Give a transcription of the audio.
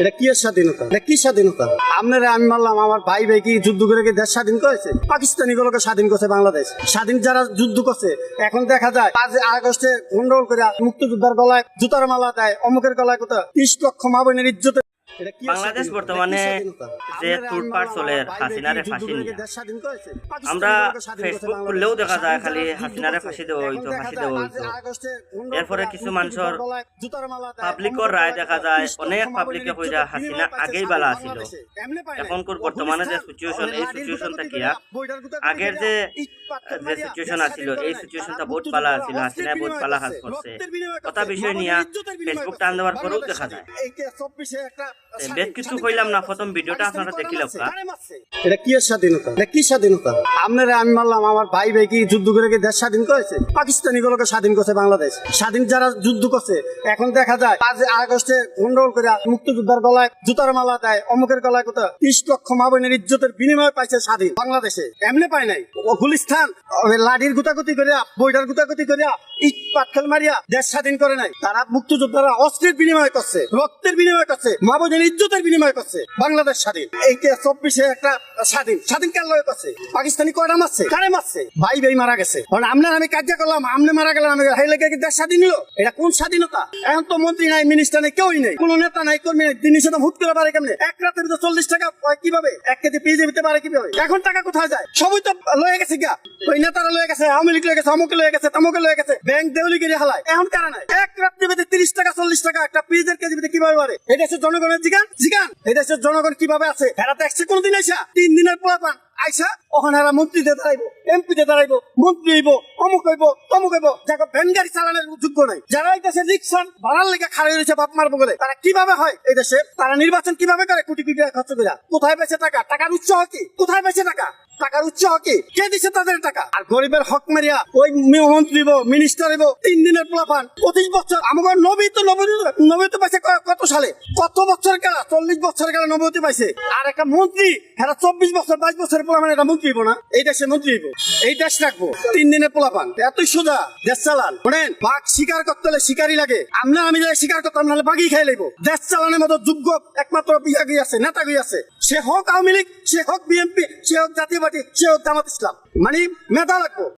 এটা কি স্বাধীনতা? এটা কি স্বাধীনতা? আপনারা আমি মানলাম আমার ভাই ভাই কি যুদ্ধ করে কি দেশ স্বাধীন করেছে? পাকিস্তানি গুলোকে স্বাধীন করছে বাংলাদেশ। স্বাধীন যারা যুদ্ধ করছে এখন দেখা যায় 5 আগস্টে গন্ডগোল করে মুক্তিযোদ্ধার গলায় জুতার মালা দেয়, অমুকের গলায় কোথাও 30 লক্ষ মা বোনের ইজ্জতে। বাংলাদেশ বর্তমানে যে টুটপাট চলে হাসিনারে ফাঁসি নিয়ে, আমরা ফেসবুক খুললেও দেখা যায় খালি হাসিনারে ফাঁসি দেওয়া হইতো, ফাঁসি দেওয়া হইতো। এরপরে কিছু মানুষের পাবলিকর রায় দেখা যায়, অনেক পাবলিকে কইরা হাসিনা আগেই বালা আছিল। এখনকার বর্তমানে যে সিচুয়েশন, এই সিচুয়েশন থাকিয়া আগের যে সিচুয়েশন আছিল, এই সিচুয়েশনটা বহুত বালা আছিল। হাসিনা বহুত বালা কাজ করছে, কথা বিষয় নিয়ে ফেসবুক টান দেওয়ার পরেও দেখা যায়। বেশ কিছু কইলাম না, প্রথম ভিডিওটা আপনারা দেখিলাম। এটা কি স্বাধীনতা? এটা কি স্বাধীনতা? আপনারা আমি মানলাম আমার ভাই ভাই কি যুদ্ধ করে কি দেশ স্বাধীন করেছে? পাকিস্তানি গুলোকে স্বাধীন করছে বাংলাদেশ। স্বাধীন যারা যুদ্ধ করছে এখন দেখা যায় 5 আগস্টে গন্ডগোল করে মুক্তিযোদ্ধার গলায় জুতার মালা দেয়, অমুকের গলায় কোথাও 30 লক্ষ মা বোনের ইজ্জতের বিনিময়ে পাইছে স্বাধীন বাংলাদেশে। এমনি পায় নাই। গুলিস্তান লাঠির গুতাগুতি করিয়া, বইটার গুতাগুতি করিয়া, ইট পাটকেল মারিয়া দেশ স্বাধীন করে নাই। তারা মুক্তিযোদ্ধারা অস্ত্রের বিনিময় করছে, রক্তের বিনিময় করছে, মা বোনের ইজ্জতের বিনিময় করছে। বাংলাদেশ স্বাধীন। এই 24-এ একটা স্বাধীন স্বাধীন কার লয় করছে? পাকিস্তানি কয়টা মারছে? কারে মারছে? ভাই ভাই মারা গেছে। কারণ আপনার আমি কার্য করলাম, আপনি মারা গেলাম, এই লেগে কি দেশ স্বাধীন হলো? এটা কোন স্বাধীনতা? এখন তো মন্ত্রী নাই, মিনিস্টার নাই, কেউই নেই, কোন নেতা নাই, কর্মী নাই। দিন হিসেবে হুট করে পারে কেমনে? এক রাতের ভিতরে 40 টাকা কিভাবে? 1 কেজি পেঁয়াজ দিতে পারে কিভাবে? এখন টাকা কোথায় যায়? সবই তো লয়ে গেছে গা। ওই নেতারা লয়ে গেছে, আওয়ামী লীগ লয়ে গেছে, অমুকে লয়ে গেছে, তমুকে লয়ে গেছে, ব্যাংক দেউলি করে হালায়। এখন কারা নাই? এক রাত্রি ভিতরে 30 টাকা 40 টাকা একটা পেঁয়াজের কেজি ভিতরে কিভাবে পারে? এই দেশের জনগণের জিগান জিগান এই দেশের জনগণ কিভাবে আছে? এরা তো একশো কোনদিন আইসা 3 দিনের পোলাপান আইসা ওখানে এরা মন্ত্রীতে দাঁড়াইবো, এমপিতে দাঁড়াইবো, মন্ত্রী হইব, অমুক হইব, তমুক হইব। যাকে ভ্যান গাড়ি চালানোর যোগ্য নাই, যারা এই দেশে রিক্সার ভাড়ার লেগে খাড়ি রয়েছে বাপ মারবো বলে, তারা কিভাবে হয় এই দেশে? তারা নির্বাচন কিভাবে করে? কোটি কোটি টাকা খরচ করে। কোথায় বেঁচে টাকা? টাকার উৎস কি? কোথায় বেঁচে টাকা? টাকার উৎস কি? কে দিচ্ছে তাদের টাকা? আর গরিবের হক মারিয়া ওই মন্ত্রী মিনিস্টার হইব 3 দিনের পোলাপান 25 বছর। আমার নবী তো পাইছে কত সালে? কত বছর গেল? 40 বছর গেল নবী পাইছে। আর একটা মন্ত্রী এরা 24 বছর 22 বছরের পোলাপান এটা মন্ত্রী হইব না? এই দেশে মন্ত্রী হইব, এই দেশ রাখবো 3 দিনের পোলাপান। এতই সোজা দেশ চালান। শোনেন, বাঘ শিকার করতে হলে শিকারই লাগে। আমরা আমি যাই শিকার করতাম, নাহলে বাঘই খাই লাগবো। দেশ চালানোর মতো যোগ্য একমাত্র বিভাগই আছে, নেতাগই আছে। সে হোক আওয়ামী লীগ, সে হোক বিএনপি, সে হোক জাতীয় পার্টি, সে হোক জামাত ইসলাম। মানে মেধা লাগবো।